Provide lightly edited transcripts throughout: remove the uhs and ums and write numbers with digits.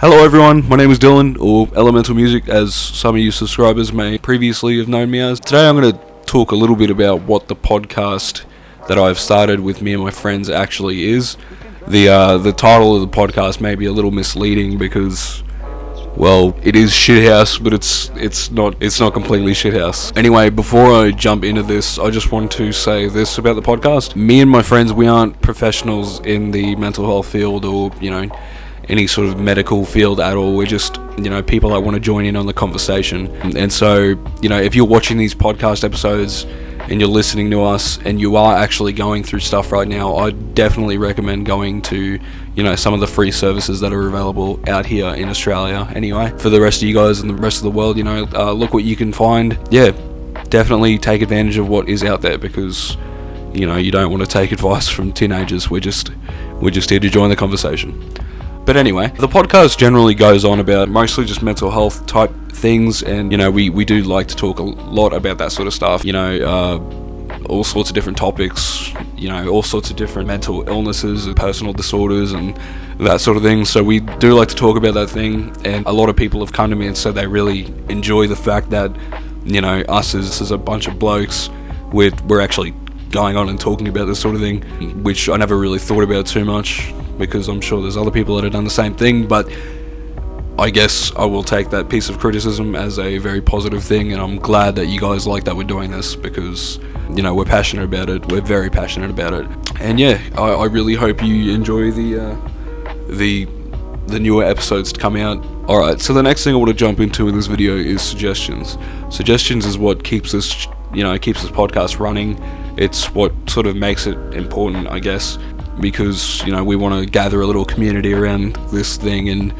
Hello everyone, my name is Dylan, or Elemental Music as some of you subscribers may previously have known me as. Today I'm going to talk a little bit about what the podcast that I've started with me and my friends actually is. The title of the podcast may be a little misleading because, well, it is Shithouse, but it's not completely Shithouse. Anyway, before I jump into this, I just want to say this about the podcast. Me and my friends, we aren't professionals in the mental health field or, any sort of medical field at all. We're just, people that want to join in on the conversation. And so, if you're watching these podcast episodes and you're listening to us and you are actually going through stuff right now, I definitely recommend going to, some of the free services that are available out here in Australia anyway. For the rest of you guys and the rest of the world, look what you can find. Yeah, definitely take advantage of what is out there because, you don't want to take advice from teenagers. We're just here to join the conversation. But anyway, the podcast generally goes on about mostly just mental health type things, and we do like to talk a lot about that sort of stuff, all sorts of different topics, all sorts of different mental illnesses and personal disorders and that sort of thing. So we do like to talk about that thing, and a lot of people have come to me and said they really enjoy the fact that us as a bunch of blokes, we're actually going on and talking about this sort of thing, which I never really thought about too much, because I'm sure there's other people that have done the same thing, but I guess I will take that piece of criticism as a very positive thing, and I'm glad that you guys like that we're doing this, because we're passionate about it. We're very passionate about it, and yeah, I really hope you enjoy the newer episodes to come out. Alright, so the next thing I want to jump into in this video is suggestions. Suggestions is what keeps this podcast running. It's what sort of makes it important, I guess, because we want to gather a little community around this thing and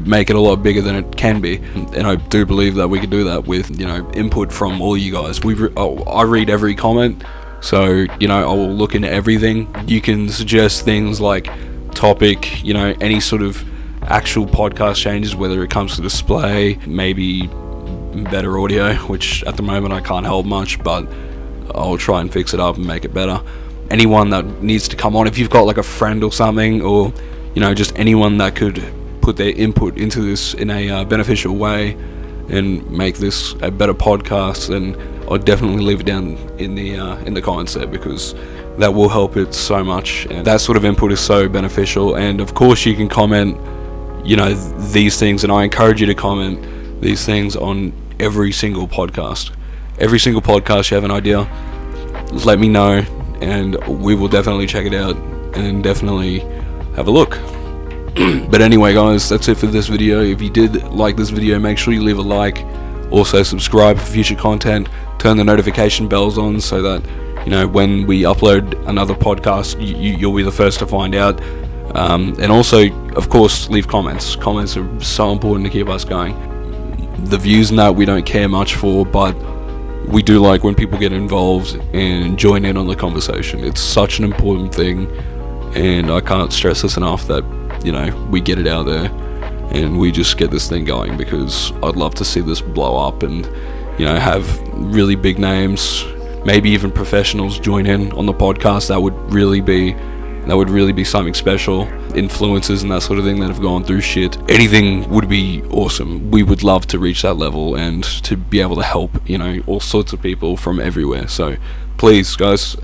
make it a lot bigger than it can be, and I do believe that we can do that with input from all you guys. I read every comment, so I will look into everything. You can suggest things like topic, any sort of actual podcast changes, whether it comes to display, maybe better audio, which at the moment I can't help much, but I'll try and fix it up and make it better. Anyone that needs to come on, if you've got like a friend or something, or just anyone that could put their input into this in a beneficial way and make this a better podcast, then I'll definitely leave it down in the comments there, because that will help it so much, and that sort of input is so beneficial. And of course you can comment these things, and I encourage you to comment these things on every single podcast. Every single podcast you have an idea, let me know, and we will definitely check it out and definitely have a look. But anyway guys, that's it for this video. If you did like this video, make sure you leave a like. Also subscribe for future content. Turn the notification bells on so that when we upload another podcast, you'll be the first to find out. And also, of course, leave comments. Comments are so important to keep us going. The views and that we don't care much for, but we do like when people get involved and join in on the conversation. It's such an important thing, and I can't stress this enough that we get it out there and we just get this thing going, because I'd love to see this blow up and have really big names, maybe even professionals join in on the podcast. That would really be something special. Influencers and that sort of thing that have gone through shit. Anything would be awesome. We would love to reach that level and to be able to help, all sorts of people from everywhere. So please, guys,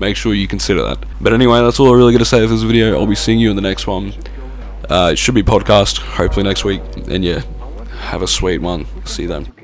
make sure you consider that. But anyway, that's all I really got to say for this video. I'll be seeing you in the next one. It should be podcast, hopefully next week. And yeah, have a sweet one. See you then.